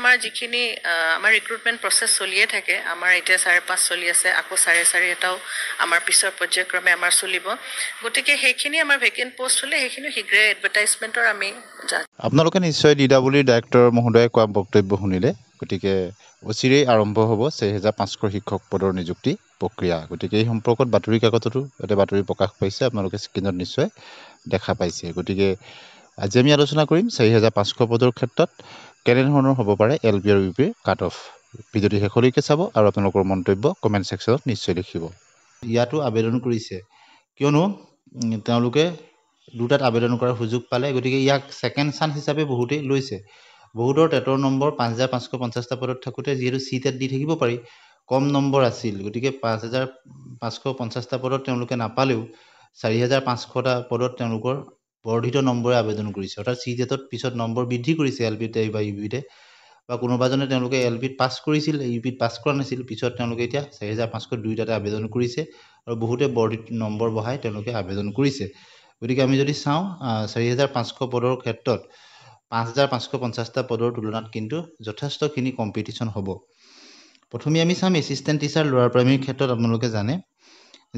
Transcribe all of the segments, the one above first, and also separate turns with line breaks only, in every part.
আমাৰ যিখিনি আমাৰ ৰিক্ৰুটমেণ্ট প্ৰচেছ চলিয়ে থাকে আমাৰ এতিয়া 5.5 চলি আছে আকৌ 4.5 এটাও আমাৰ পিছৰ পৰ্যায়ক্ৰমে আমাৰ চলিব গতিকে সেইখিনি আমাৰ ভেকেন্ট পোষ্ট হ'লে সেইখিনি শীঘ্ৰে এডভাৰটাইজমেণ্টৰ আমি
আপোনালোকে নিশ্চয় DWৰ ডাইৰেক্টৰ মহোদয়ে কোৱা বক্তব্য শুনিলে গতিকে অচিৰেই আৰম্ভ হ'ব 4500 শিক্ষক পদৰ নিযুক্তি প্ৰক্ৰিয়া গতিকে এই সম্পৰ্কত বাতৰি কাকততো এটা বাতৰি প্ৰকাশ পাইছে আপোনালোকে স্ক্ৰীনত নিশ্চয় দেখা পাইছে গতিকে আজি আমি আলোচনা কৰিম 4500 পদৰ ক্ষেত্ৰত কেনেধৰণৰ হ'ব পাৰে LP আৰু UP কাট অফ ভিডিঅ'টো শেষলৈকে চাব আৰু আপোনালোকৰ মন্তব্য কমেণ্ট ছেকশ্যনত নিশ্চয় লিখিব ইয়াতো আবেদন কৰিছে কিয়নো তেওঁলোকে দুটাত আবেদন কৰাৰ সুযোগ পালে গতিকে ইয়াক সেকেন্ড চান্স হিচাপে বহুতেই লৈছে বহুতৰ টেটৰ নম্বৰ 5550টা পদত থাকোতে যেহেতু সিটেট দি থাকিব পাৰি কম নম্বৰ আছিল গতিকে 5550টা পদত তেওঁলোকে নাপালেও 4500টা পদত তেওঁলোকৰ বৰ্ধিত নম্বৰে আবেদন কৰিছে অৰ্থাৎ সিটেটত পিছত নম্বৰ বৃদ্ধি কৰিছে এলপিতে বা ইউপিতে বা কোনোবাজনে তেওঁলোকে এলপিত পাছ কৰিছিল ইউপিত পাছ কৰা নাছিল পিছত তেওঁলোকে এতিয়া 4500 দুইটাতে আবেদন কৰিছে আৰু বহুতে বৰ্ধিত নম্বৰ বঢ়াই তেওঁলোকে আবেদন কৰিছে গতিকে আমি যদি চাওঁ 4500 পদৰ ক্ষেত্ৰত 5550টা পদৰ তুলনাত কিন্তু যথেষ্টখিনি কম্পিটিশন হ'ব প্ৰথমে আমি চাম এসিস্ট্যান্ট টিচাৰ লোৱাৰ প্ৰাইমেৰীৰ ক্ষেত্ৰত আপোনালোকে জানে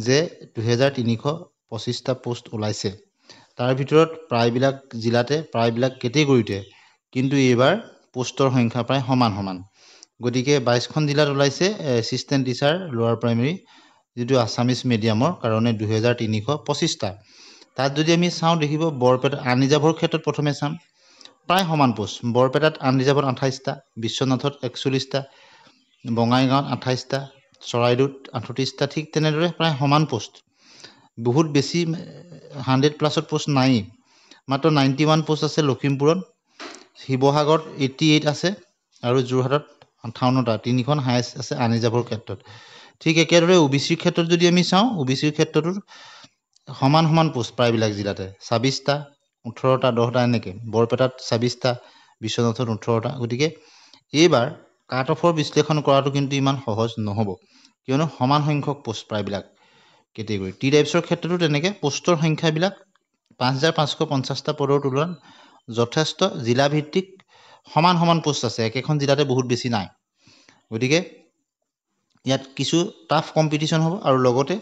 যে 2325টা পোষ্ট ওলাইছে তাৰ ভিতৰত প্ৰায়বিলাক জিলাতে প্ৰায়বিলাক কেটেগৰীতে কিন্তু এইবাৰ পোষ্টৰ সংখ্যা প্ৰায় সমান গতিকে 22খন জিলাত ওলাইছে এসিস্ট্যান্ট টিচাৰ লোৱাৰ প্ৰাইমেৰী যেটো আসামিজ মিডিয়ামৰ কাৰণে 2325টা তাত যদি আমি চাওঁ দেখিব বৰপেটা আনৰিজাৰ্ভৰ ক্ষেত্ৰত প্ৰথমে চাম প্ৰায় সমান পোষ্ট বৰপেটাত আনৰিজাৰ্ভত 28টা বিশ্বনাথত 41টা বঙাইগাঁৱত 28টা চৰাইদেউত 38টা ঠিক তেনেদৰে প্ৰায় সমান পোষ্ট বহুত বেছি 100 প্লাছত পোষ্ট নাই মাত্ৰ 91 পোষ্ট আছে লখিমপুৰত শিৱসাগৰত 88 আছে আৰু যোৰহাটত 58টা তিনিখন হাইয়েষ্ট আছে আনৰিজাৰ্ভৰ ক্ষেত্ৰত ঠিক একেদৰে ওবিচিৰ ক্ষেত্ৰত যদি আমি চাওঁ ওবিচিৰ ক্ষেত্ৰতো সমান পোষ্ট প্ৰায়বিলাক জিলাতে 26টা 18টা 10টা এনেকে বৰপেটাত 26টা বিশ্বনাথত 18টা গতিকে এইবাৰ কাট অফৰ বিশ্লেষণ কৰাটো কিন্তু ইমান সহজ নহব কিয়নো সমান সংখ্যক পোষ্ট প্ৰায়বিলাক কেটেগৰী টি টাইপছৰ ক্ষেত্ৰতো তেনেকে পোষ্টৰ সংখ্যাবিলাক 5550টা পদৰ তুলনাত যথেষ্ট জিলা ভিত্তিক সমান পোষ্ট আছে একেখন জিলাতে বহুত বেছি নাই গতিকে ইয়াত কিছু টাফ কম্পিটিশন হ'ব আৰু লগতে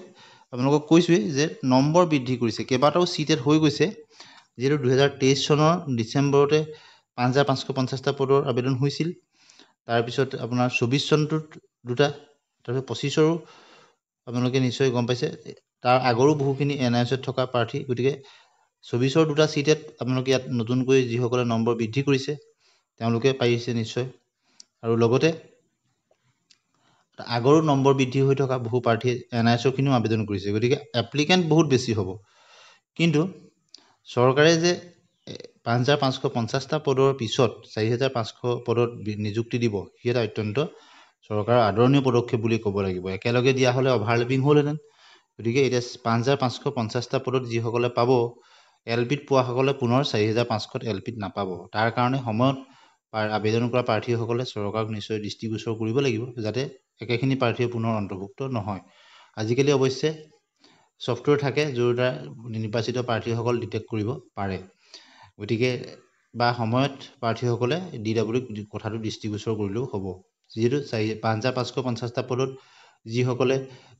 আপোনালোকক কৈছোৱে যে নম্বৰ বৃদ্ধি কৰিছে কেবাটাও সিটেট হৈ গৈছে যেটো 2023 চনৰ ডিসেম্বৰতে 5550টা পদৰ আবেদন হৈছিল তাৰ পিছত আপোনাৰ 24 চনটোত দুটা তাৰ 25ৰো আপোনালোকে নিশ্চয় গম পাইছে তাৰ আগৰো বহুখিনি এনআইএছত থকা প্ৰাৰ্থী গতিকে 24ৰ দুটা সিটেট আপোনালোকে ইয়াত নতুনকৈ যিসকলে নম্বৰ বৃদ্ধি কৰিছে তেওঁলোকে পাইছে নিশ্চয় আৰু লগতে আগৰো নম্বৰ বৃদ্ধি হৈ থকা বহু প্ৰাৰ্থী এনআইএছৰ কিনো আবেদন কৰিছে গতিকে এপ্লিকেন্ট বহুত বেছি হ'ব কিন্তু চৰকাৰে যে 5550টা পদৰ পিছত 4500 পদত নিযুক্তি দিব হিয়া অত্যন্ত চৰকাৰৰ আদৰণীয় পদক্ষেপ বুলি ক'ব লাগিব একেলগে দিয়া হলে অভাৰলেপিং হ'লহেঁতেন গতিকে এটা 5550টা পদত যিসকলে পাব এলপিত পোৱা সকলে পুনৰ 4500ত এলপিত নাপাব তাৰ কাৰণে সময়ত আবেদন কৰা প্ৰাৰ্থীসকলে চৰকাৰক নিশ্চয় দৃষ্টিগোচৰ কৰিব লাগিব যাতে একেখিনি প্ৰাৰ্থীয়ে পুনৰ অন্তৰ্ভুক্ত নহয় আজিকালি অৱশ্যে সফটওয়্যাৰ থাকে যোৰটা নিৰ্বাচিত প্ৰাৰ্থীসকল ডিটেক্ট কৰিব পাৰে গতিকে বা সময়ত প্ৰাৰ্থীসকলে DW কথাটো দৃষ্টিগোচৰ কৰিলেও হ'ব যেহেতু 5550টা পদত যিসকলে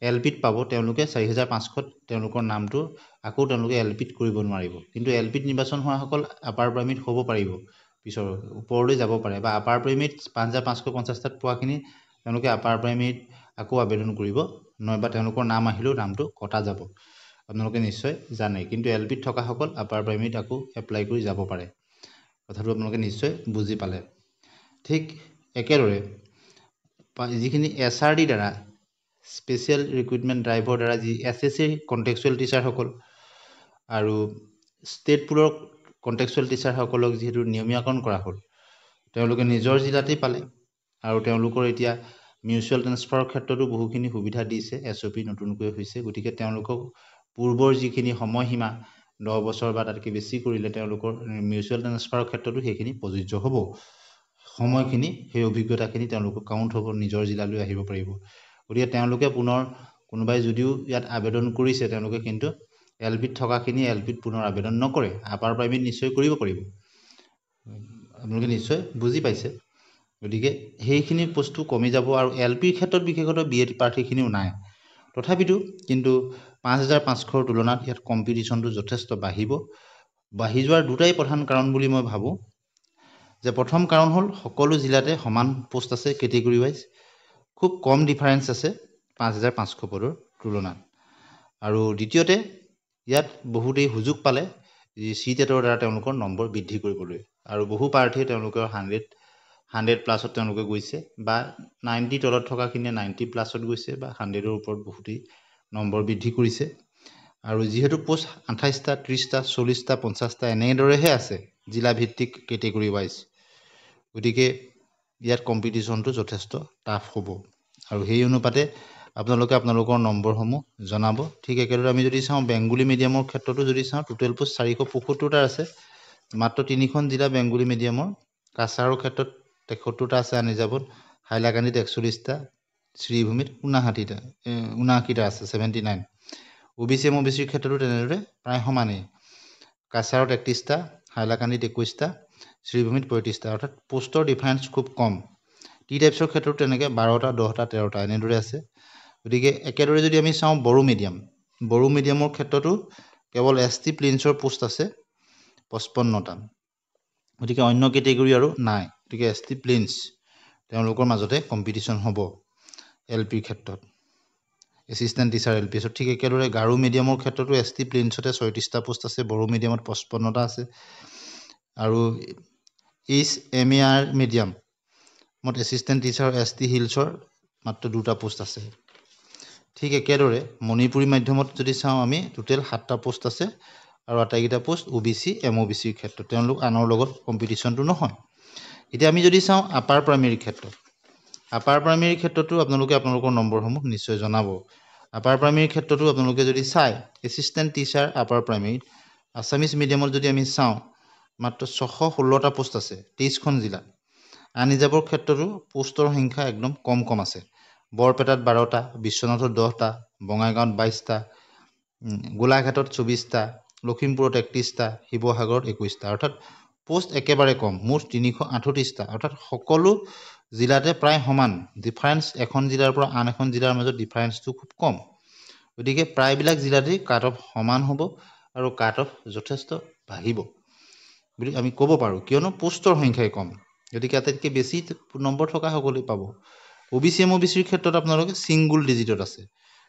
এলপিত পাব তেওঁলোকে 4500ত তেওঁলোকৰ নামটো আকৌ তেওঁলোকে এলপিত কৰিব নোৱাৰিব কিন্তু এলপিত নিৰ্বাচন হোৱা সকল আপাৰ প্ৰাইমেৰীত হ'ব পাৰিব পিছৰ ওপৰলৈ যাব পাৰে বা আপাৰ প্ৰাইমেৰীত 5550টাত পোৱাখিনি তেওঁলোকে আপাৰ প্ৰাইমেৰীত আকৌ আবেদন কৰিব নয়বা তেওঁলোকৰ নাম আহিলেও নামটো কটা যাব আপোনালোকে নিশ্চয় জানে কিন্তু এলপিত থকা সকল আপাৰ প্ৰাইমেৰীত আকৌ এপ্লাই কৰি যাব পাৰে কথাটো আপোনালোকে নিশ্চয় বুজি পালে ঠিক একেদৰে যিখিনি এসআৰডি দ্বাৰা স্পেশাল ৰিক্ৰুটমেন্ট ড্ৰাইভৰ দ্বাৰা যি এসএসসি কন্টেক্সুৱেল টিচাৰ সকল আৰু ষ্টেট পুলৰ কন্টেক্সুৱেল টিচাৰ সকলক যেহেতু নিয়মীয়াকৰণ কৰা হ'ল তেওঁলোকে নিজৰ জিলাতেই পালে আৰু তেওঁলোকৰ এতিয়া মিউচুৱেল ট্ৰান্সফাৰৰ ক্ষেত্ৰতো বহুখিনি সুবিধা দিছে এসঅপি নতুনকৈ হৈছে গতিকে তেওঁলোকক পূৰ্বৰ যিখিনি সময়সীমা 10 বছৰ বা তাতকৈ বেছি কৰিলে তেওঁলোকৰ মিউচুৱেল ট্ৰান্সফাৰৰ ক্ষেত্ৰতো সেইখিনি প্ৰযোজ্য হ'ব সময়খিনি সেই অভিজ্ঞতাখিনি তেওঁলোকক কাউন্ট হ'ব নিজৰ জিলালৈ আহিব পাৰিব গতিকে তেওঁলোকে পুনৰ কোনোবাই যদিও ইয়াত আবেদন কৰিছে তেওঁলোকে কিন্তু এলপিত থকাখিনি এলপিত পুনৰ আবেদন নকৰে আপাৰ প্ৰাইমেৰীত নিশ্চয় কৰিব পাৰিব আপোনালোকে নিশ্চয় বুজি পাইছে গতিকে সেইখিনি বস্তু কমি যাব আৰু LPৰ ক্ষেত্ৰত বিশেষতঃ BEd প্ৰাৰ্থীখিনিও নাই তথাপিতো কিন্তু 5500ৰ তুলনাত ইয়াত কম্পিটিশ্যনটো যথেষ্ট বাঢ়ি যোৱাৰ দুটাই প্ৰধান কাৰণ বুলি মই ভাবোঁ যে প্ৰথম কাৰণ হ'ল সকলো জিলাতে সমান পোষ্ট আছে কেটেগৰী ৱাইজ খুব কম ডিফাৰেঞ্চ আছে 5500 পদৰ তুলনাত আৰু দ্বিতীয়তে ইয়াত বহুতেই সুযোগ পালে CTETৰ দ্বাৰা তেওঁলোকৰ নম্বৰ বৃদ্ধি কৰিবলৈ আৰু বহু প্ৰাৰ্থীয়ে তেওঁলোকৰ 100 প্লাছত তেওঁলোকে গৈছে বা 90 তলত থকাখিনিয়ে 90 প্লাছত গৈছে বা 100ৰ ওপৰত বহুতেই নম্বৰ বৃদ্ধি কৰিছে আৰু যিহেতু পোষ্ট 28টা 30টা 40টা 50টা এনেদৰেহে আছে জিলা ভিত্তিক কেটেগৰী ৱাইজ গতিকে ইয়াত কম্পিটিশ্যনটো যথেষ্ট টাফ হ'ব আৰু সেই অনুপাতে আপোনালোকে আপোনালোকৰ নম্বৰসমূহ জনাব ঠিক একেদৰে আমি যদি চাওঁ বেংগলী মিডিয়ামৰ ক্ষেত্ৰতো যদি চাওঁ টোটেল পোষ্ট 475টা আছে মাত্ৰ 3খন জিলা বেংগলী মিডিয়ামৰ কাছাৰৰ ক্ষেত্ৰত 73টা আছে আনিজাবত হাইলাকান্দিত 41টা শ্ৰীভূমিত 79টা আছে 79 OBC MOBCৰ ক্ষেত্ৰতো তেনেদৰে প্ৰায় সমানেই কাছাৰত 31টা হাইলাকান্দিত 21টা শ্ৰীভূমিত 35টা অৰ্থাৎ পোষ্টৰ ডিফাৰেঞ্চ খুব কম টি টাইপছৰ ক্ষেত্ৰত তেনেকৈ 12টা 10টা 13টা এনেদৰে আছে গতিকে একেদৰে যদি আমি চাওঁ বড়ো মিডিয়ামৰ ক্ষেত্ৰতো কেৱল ST প্লেইনছৰ পোষ্ট আছে 55টা গতিকে অন্য কেটেগৰী আৰু নাই গতিকে ST প্লেইনছ তেওঁলোকৰ মাজতে কম্পিটিশ্যন হ'ব LPৰ ক্ষেত্ৰত এছিষ্টেণ্ট টিচাৰ LPছত ঠিক একেদৰে গাৰো মিডিয়ামৰ ক্ষেত্ৰতো ST প্লেইনছতে 36টা পোষ্ট আছে বড়ো মিডিয়ামত 55টা আছে আৰু HMAR মিডিয়ামত এছিষ্টেণ্ট টিচাৰ ST হিলছৰ মাত্ৰ 2টা পোষ্ট আছে ঠিক একেদৰে মণিপুৰী মাধ্যমত যদি চাওঁ আমি টোটেল 7টা পোষ্ট আছে আৰু আটাইকেইটা পোষ্ট OBC MOBCৰ ক্ষেত্ৰত তেওঁলোক আনৰ লগত কম্পিটিশ্যনটো নহয় এতিয়া আমি যদি চাওঁ আপাৰ প্ৰাইমেৰীৰ ক্ষেত্ৰতো আপোনালোকে আপোনালোকৰ নম্বৰসমূহ নিশ্চয় জনাব আপাৰ প্ৰাইমেৰীৰ ক্ষেত্ৰতো আপোনালোকে যদি চায় এছিষ্টেণ্ট টিচাৰ আপাৰ প্ৰাইমেৰীত আছামিজ মিডিয়ামত যদি আমি চাওঁ মাত্ৰ 616টা পোষ্ট আছে 23খন জিলা আনিজাবৰ ক্ষেত্ৰতো পোষ্টৰ সংখ্যা একদম কম আছে বৰপেটাত 12টা বিশ্বনাথত 10টা বঙাইগাঁৱত 22টা গোলাঘাটত 24টা লখিমপুৰত 31টা শিৱসাগৰত 21টা অৰ্থাৎ পোষ্ট একেবাৰে কম মুঠ 338টা অৰ্থাৎ সকলো জিলাতে প্ৰায় সমান ডিফাৰেঞ্চ এখন জিলাৰ পৰা আন এখন জিলাৰ মাজত ডিফাৰেঞ্চটো খুব কম গতিকে প্ৰায়বিলাক জিলাতেই কাট অফ সমান হ'ব আৰু কাট অফ যথেষ্ট বাঢ়িব বুলি আমি ক'ব পাৰোঁ কিয়নো পোষ্টৰ সংখ্যাই কম গতিকে আটাইতকৈ বেছি নম্বৰ থকা সকলোৱে পাব OBC MOBCৰ ক্ষেত্ৰত আপোনালোকে ছিংগুল ডিজিটত আছে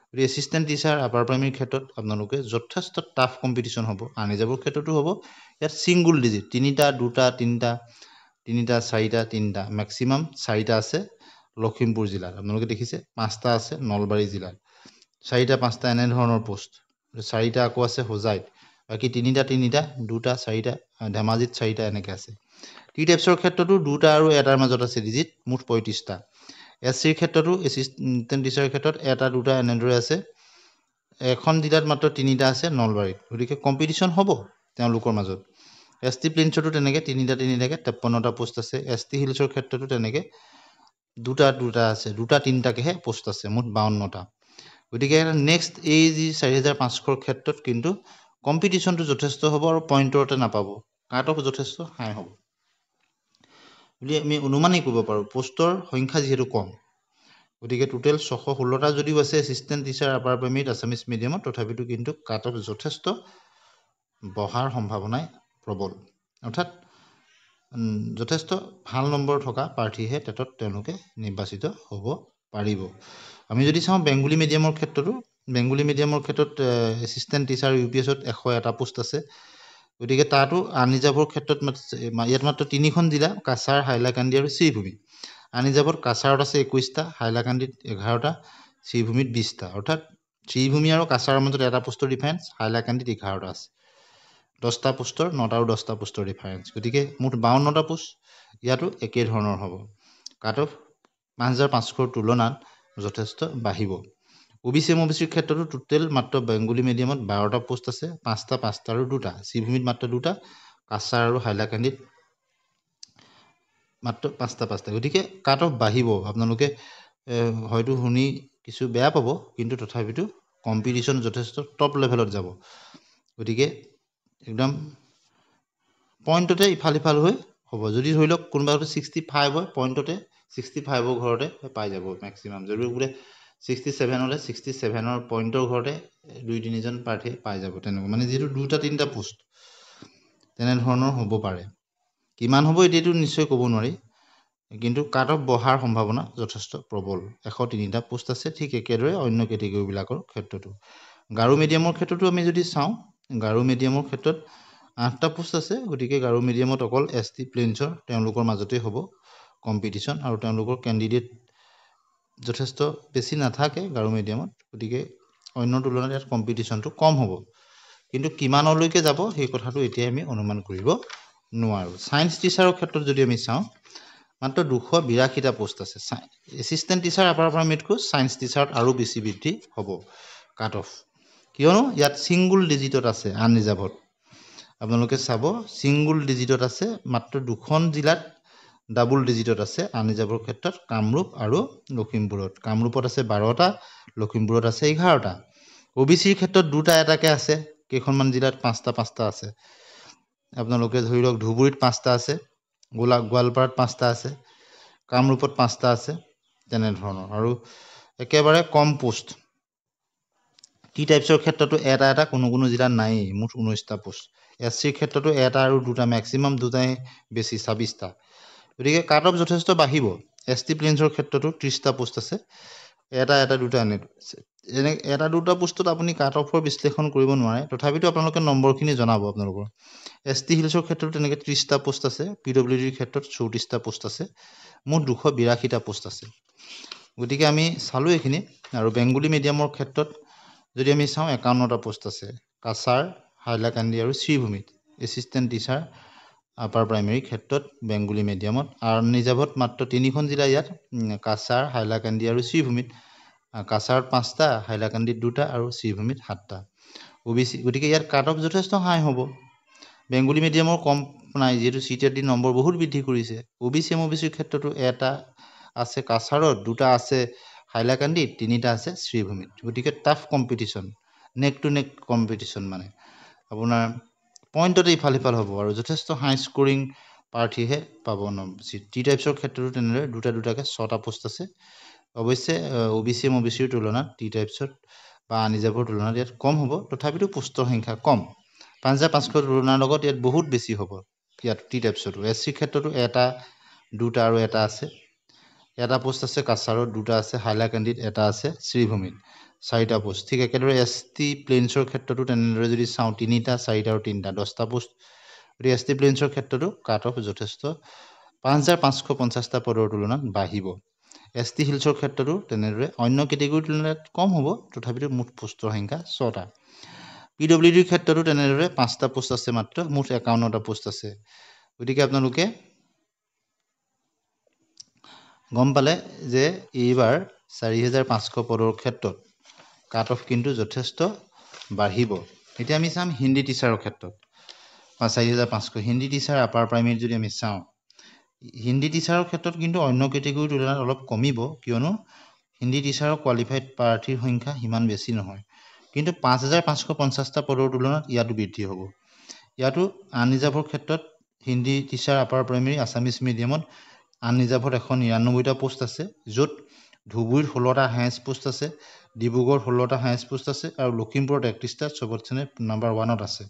গতিকে এছিষ্টেণ্ট টিচাৰ আপাৰ প্ৰাইমেৰীৰ ক্ষেত্ৰত আপোনালোকে যথেষ্ট টাফ কম্পিটিশ্যন হ'ব আনিজাবৰ ক্ষেত্ৰতো হ'ব ইয়াত ছিংগুল ডিজিট 3টা 2টা 3টা 3টা 4টা 3টা মেক্সিমাম 4টা আছে লখিমপুৰ জিলাত আপোনালোকে দেখিছে 5টা আছে নলবাৰী জিলাত 4টা 5টা এনেধৰণৰ পোষ্ট 4টা আকৌ আছে হোজাইত বাকী 3টা 2টা 4টা ধেমাজিত 4টা এনেকৈ আছে টি টাইপছৰ ক্ষেত্ৰতো 2টা আৰু এটাৰ মাজত আছে ডিজিট মুঠ 35টা SCৰ ক্ষেত্ৰতো এছিষ্টেণ্ট টিচাৰৰ ক্ষেত্ৰত 1টা 2টা এনেদৰে আছে এখন জিলাত মাত্ৰ 3টা আছে নলবাৰীত গতিকে কম্পিটিশ্যন হ'ব তেওঁলোকৰ মাজত ST প্লেইনছতো তেনেকৈ 3টা 3টাকৈ 53টা পোষ্ট আছে ST হিলছৰ ক্ষেত্ৰতো তেনেকৈ 2টা 2টা আছে 2টা 3টাকৈহে পোষ্ট আছে মুঠ 52টা গতিকে নেক্সট এই যি 4500ৰ ক্ষেত্ৰত কিন্তু কম্পিটিশ্যনটো যথেষ্ট হ'ব আৰু পইণ্টৰতে নাপাব কাট অফ যথেষ্ট হাই হ'ব বুলি আমি অনুমানেই কৰিব পাৰোঁ পোষ্টৰ সংখ্যা যিহেতু কম গতিকে টোটেল 616টা যদিও আছে এছিষ্টেণ্ট টিচাৰ আপাৰ প্ৰাইমেৰীত আছামিজ মিডিয়ামত তথাপিতো কিন্তু কাট অফ যথেষ্ট বহাৰ সম্ভাৱনাই প্ৰবল অৰ্থাৎ যথেষ্ট ভাল নম্বৰ থকা প্ৰাৰ্থীহে টেটত তেওঁলোকে নিৰ্বাচিত হ'ব পাৰিব আমি যদি চাওঁ বেংগলী মিডিয়ামৰ ক্ষেত্ৰত এছিষ্টেণ্ট টিচাৰ UPSত 101টা পোষ্ট আছে গতিকে তাতো আনিজাবৰ ক্ষেত্ৰত ইয়াত মাত্ৰ 3খন জিলা কাছাৰ হাইলাকান্দি আৰু শ্ৰীভূমি আনিজাবত কাছাৰত আছে 21টা হাইলাকান্দিত 11টা শ্ৰীভূমিত 20টা অৰ্থাৎ শ্ৰীভূমি আৰু কাছাৰৰ মাজত এটা পোষ্টৰ ডিফাৰেঞ্চ হাইলাকান্দিত 11টা আছে 10টা পোষ্টৰ 9টা আৰু 10টা পোষ্টৰ ডিফাৰেঞ্চ গতিকে মুঠ 52টা পোষ্ট ইয়াতো একে ধৰণৰ হ'ব কাট অফ 5500ৰ তুলনাত যথেষ্ট বাঢ়িব OBC MOBCৰ ক্ষেত্ৰতো টোটেল মাত্ৰ বেংগলী মিডিয়ামত 12টা পোষ্ট আছে 5টা আৰু 2টা শ্ৰীভূমিত মাত্ৰ 2টা কাছাৰ আৰু হাইলাকান্দিত মাত্ৰ 5টা গতিকে কাট অফ বাঢ়িব আপোনালোকে হয়তো শুনি কিছু বেয়া পাব কিন্তু তথাপিতো কম্পিটিশ্যন যথেষ্ট টপ লেভেলত যাব গতিকে একদম পইণ্টতে ইফাল সিফাল হৈ হ'ব যদি ধৰি লওক কোনোবা 65 হয় পইণ্টতে 65ৰ ঘৰতে পাই যাব মেক্সিমাম যদি বোলে 67 হ'লে 67ৰ পইণ্টৰ ঘৰতে 2-3জন প্ৰাৰ্থী পাই যাব তেনেকুৱা মানে যিহেতু 2-3টা পোষ্ট তেনেধৰণৰ হ'ব পাৰে কিমান হ'ব এতিয়াতো নিশ্চয় ক'ব নোৱাৰি কিন্তু কাট অফ বহাৰ সম্ভাৱনা যথেষ্ট প্ৰবল 103টা পোষ্ট আছে ঠিক একেদৰে অন্য কেটেগৰীবিলাকৰ ক্ষেত্ৰতো গাৰো মিডিয়ামৰ ক্ষেত্ৰতো আমি যদি চাওঁ গাৰো মিডিয়ামৰ ক্ষেত্ৰত 8টা পোষ্ট আছে গতিকে গাৰো মিডিয়ামত অকল ST প্লেনছৰ তেওঁলোকৰ মাজতে হ'ব কম্পিটিশ্যন আৰু তেওঁলোকৰ কেণ্ডিডেট যথেষ্ট বেছি নাথাকে গাৰো মিডিয়ামত গতিকে অন্য তুলনাত ইয়াত কম্পিটিশ্যনটো কম হ'ব কিন্তু কিমানলৈকে যাব সেই কথাটো এতিয়া আমি অনুমান কৰিব নোৱাৰোঁ সায়েন্স টিচাৰৰ ক্ষেত্ৰত যদি আমি চাওঁ মাত্ৰ 282টা পোষ্ট আছে এছিষ্টেণ্ট টিচাৰ আপাৰ প্ৰাইমেৰীতকৈ সায়েন্স টিচাৰত আৰু বেছি বৃদ্ধি হ'ব কাট অফ কিয়নো ইয়াত ছিংগুল ডিজিটত আছে আনৰিজাৰ্ভত আপোনালোকে চাব ছিংগুল ডিজিটত আছে মাত্ৰ 2খন জিলাত ডাবল ডিজিটত আছে আনৰিজাৰ্ভৰ ক্ষেত্ৰত কামৰূপ আৰু লখিমপুৰত কামৰূপত আছে 12টা লখিমপুৰত আছে 11টা OBCৰ ক্ষেত্ৰত 2টা এটাকে আছে কেইখনমান জিলাত 5টা আছে আপোনালোকে ধৰি লওক ধুবুৰীত 5টা আছে গোৱালপাৰাত 5টা আছে কামৰূপত 5টা আছে তেনেধৰণৰ আৰু একেবাৰে কম পোষ্ট টি টাইপছৰ ক্ষেত্ৰতো এটা কোনো জিলাত নাই মুঠ 19টা পোষ্ট SCৰ ক্ষেত্ৰতো এটা আৰু 2টা মেক্সিমাম 2টাই বেছি 26টা গতিকে কাট অফ যথেষ্ট বাঢ়িব ST প্লেনছৰ ক্ষেত্ৰতো 30টা পোষ্ট আছে এটা 2টা এনে এটা 2টা পোষ্টত আপুনি কাট অফৰ বিশ্লেষণ কৰিব নোৱাৰে তথাপিতো আপোনালোকে নম্বৰখিনি জনাব আপোনালোকৰ ST হিলছৰ ক্ষেত্ৰতো তেনেকৈ 30টা পোষ্ট আছে PWDৰ ক্ষেত্ৰত 34টা পোষ্ট আছে মুঠ 282টা পোষ্ট আছে গতিকে আমি চালোঁ এইখিনি আৰু বেংগলী মিডিয়ামৰ ক্ষেত্ৰত যদি আমি চাওঁ 51টা পোষ্ট আছে কাছাৰ হাইলাকান্দি আৰু শ্ৰীভূমিত এছিষ্টেণ্ট টিচাৰ আপাৰ প্ৰাইমেৰী ক্ষেত্ৰত বেংগলী মিডিয়ামত আনৰিজাৰ্ভত মাত্ৰ 3খন জিলা ইয়াত কাছাৰ হাইলাকান্দি আৰু শ্ৰীভূমিত কাছাৰত 5টা হাইলাকান্দিত 2টা আৰু শ্ৰীভূমিত 7টা OBC গতিকে ইয়াত কাট অফ যথেষ্ট হাই হ'ব বেংগলী মিডিয়ামৰ কম নাই যিহেতু CTET নম্বৰ বহুত বৃদ্ধি কৰিছে OBCৰ ক্ষেত্ৰতো এটা আছে কাছাৰত 2টা আছে হাইলাকান্দিত 3টা আছে শ্ৰীভূমিত গতিকে টাফ কম্পিটিশ্যন নেক টু নেক কম্পিটিশ্যন মানে আপোনাৰ পইণ্টতে ইফাল হ'ব আৰু যথেষ্ট হাই স্কৰিং প্ৰাৰ্থীহে পাব টি টাইপছৰ ক্ষেত্ৰতো তেনেদৰে 2টাকৈ 6টা পোষ্ট আছে অৱশ্যে OBCৰ তুলনাত টি টাইপছত বা আনৰিজাৰ্ভৰ তুলনাত ইয়াত কম হ'ব তথাপিতো পোষ্টৰ সংখ্যা কম 5500 তুলনাৰ লগত ইয়াত বহুত বেছি হ'ব ইয়াত টি টাইপছতো SCৰ ক্ষেত্ৰতো এটা 2টা আৰু এটা আছে এটা পোষ্ট আছে কাছাৰত 2টা আছে হাইলাকান্দিত এটা আছে শ্ৰীভূমিত 4টা পোষ্ট ঠিক একেদৰে ST প্লেনছৰ ক্ষেত্ৰতো তেনেদৰে যদি চাওঁ 3টা 4টা আৰু 3টা 10টা পোষ্ট গতিকে ST প্লেনছৰ ক্ষেত্ৰতো কাট অফ যথেষ্ট 5550টা পদৰ তুলনাত বাঢ়িব ST হিলছৰ ক্ষেত্ৰতো তেনেদৰে অন্য কেটেগৰীৰ তুলনাত কম হ'ব তথাপিতো মুঠ পোষ্টৰ সংখ্যা 6টা PWDৰ ক্ষেত্ৰতো তেনেদৰে 5টা পোষ্ট আছে মাত্ৰ মুঠ 51টা পোষ্ট আছে গতিকে আপোনালোকে গম পালে যে এইবাৰ 4500 পদৰ ক্ষেত্ৰত কাট অফ কিন্তু যথেষ্ট বাঢ়িব এতিয়া আমি চাম হিন্দী টিচাৰৰ ক্ষেত্ৰত 4500 হিন্দী টিচাৰ আপাৰ প্ৰাইমেৰীত যদি আমি চাওঁ হিন্দী টিচাৰৰ ক্ষেত্ৰত কিন্তু অন্য কেটেগৰীৰ তুলনাত অলপ কমিব কিয়নো হিন্দী টিচাৰৰ কোৱালিফাইড প্ৰাৰ্থীৰ সংখ্যা সিমান বেছি নহয় কিন্তু 5550টা পদৰ তুলনাত ইয়াতো বৃদ্ধি হ'ব ইয়াতো আনৰিজাৰ্ভৰ ক্ষেত্ৰত Hindi teacher upper primary Assamese মিডিয়ামত আনৰিজাৰ্ভত 199টা পোষ্ট আছে য'ত ধুবুৰীত 16টা হায়েষ্ট পোষ্ট আছে ডিব্ৰুগড়ত 16টা হায়েষ্ট পোষ্ট আছে আৰু লখিমপুৰত 31টা চবতছে নম্বৰ 1ত আছে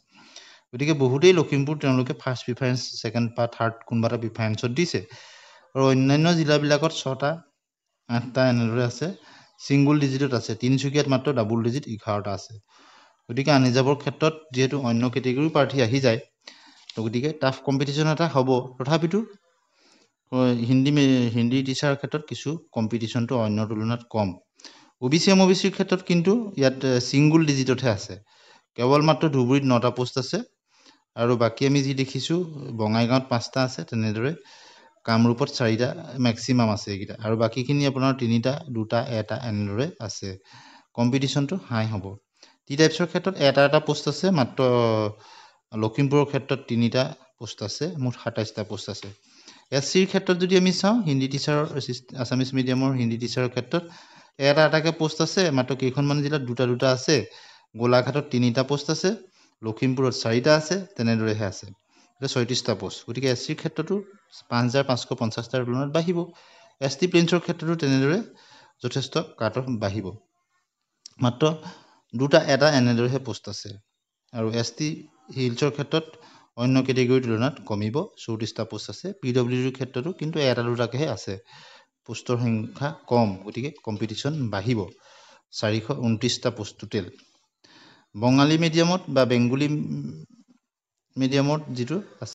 গতিকে বহুতেই লখিমপুৰ তেওঁলোকে ফাৰ্ষ্ট প্ৰিফাৰেঞ্চ ছেকেণ্ড বা থাৰ্ড কোনোবা এটা প্ৰিফাৰেঞ্চত দিছে আৰু অন্যান্য জিলাবিলাকত 6টা 8টা এনেদৰে আছে ছিংগুল ডিজিটত আছে তিনিচুকীয়াত মাত্ৰ ডাবল ডিজিট 11টা আছে গতিকে আনৰিজাৰ্ভৰ ক্ষেত্ৰত যিহেতু অন্য কেটেগৰীৰ প্ৰাৰ্থী আহি যায় গতিকে টাফ কম্পিটিশ্যন এটা হ'ব তথাপিতো হিন্দী টিচাৰৰ ক্ষেত্ৰত কিছু কম্পিটিশ্যনটো অন্যৰ তুলনাত কম OBCৰ ক্ষেত্ৰত কিন্তু ইয়াত ছিংগুল ডিজিটতহে আছে কেৱল মাত্ৰ ধুবুৰীত 9টা পোষ্ট আছে আৰু বাকী আমি যি দেখিছোঁ বঙাইগাঁৱত 5টা আছে তেনেদৰে কামৰূপত 4টা মেক্সিমাম আছে এইকেইটা আৰু বাকীখিনি আপোনাৰ 3টা 2টা এটা এনেদৰে আছে কম্পিটিশ্যনটো হাই হ'ব টি টাইপছৰ ক্ষেত্ৰত এটা পোষ্ট আছে মাত্ৰ লখিমপুৰৰ ক্ষেত্ৰত 3টা পোষ্ট আছে মুঠ 27টা পোষ্ট আছে SCৰ ক্ষেত্ৰত যদি আমি চাওঁ হিন্দী টিচাৰৰ আছামিজ মিডিয়ামৰ হিন্দী টিচাৰৰ ক্ষেত্ৰত এটাকৈ পোষ্ট আছে মাত্ৰ কেইখনমান জিলাত 2টা আছে গোলাঘাটত 3টা পোষ্ট আছে লখিমপুৰত 4টা আছে তেনেদৰেহে আছে 36টা পোষ্ট। গতিকে SC ৰ ক্ষেত্ৰতো 5550টাৰ তুলনাত বাঢ়িব। ST প্লেইনছৰ ক্ষেত্ৰতো তেনেদৰে যথেষ্ট কাট অফ বাঢ়িব। মাত্ৰ এটা এনেদৰেহে পোষ্ট আছে। আৰু ST হিলছৰ ক্ষেত্ৰত অন্য কেটেগৰীৰ তুলনাত কমিব, 34টা পোষ্ট আছে। PWDৰ ক্ষেত্ৰতো কিন্তু এটা দুটাকেহে আছে, পোষ্টৰ সংখ্যা কম, গতিকে কম্পিটিশ্যন বাঢ়িব। 429টা পোষ্ট টোটেল। বঙালী মিডিয়ামত বা বেংগলী মিডিয়ামত যিটো আছে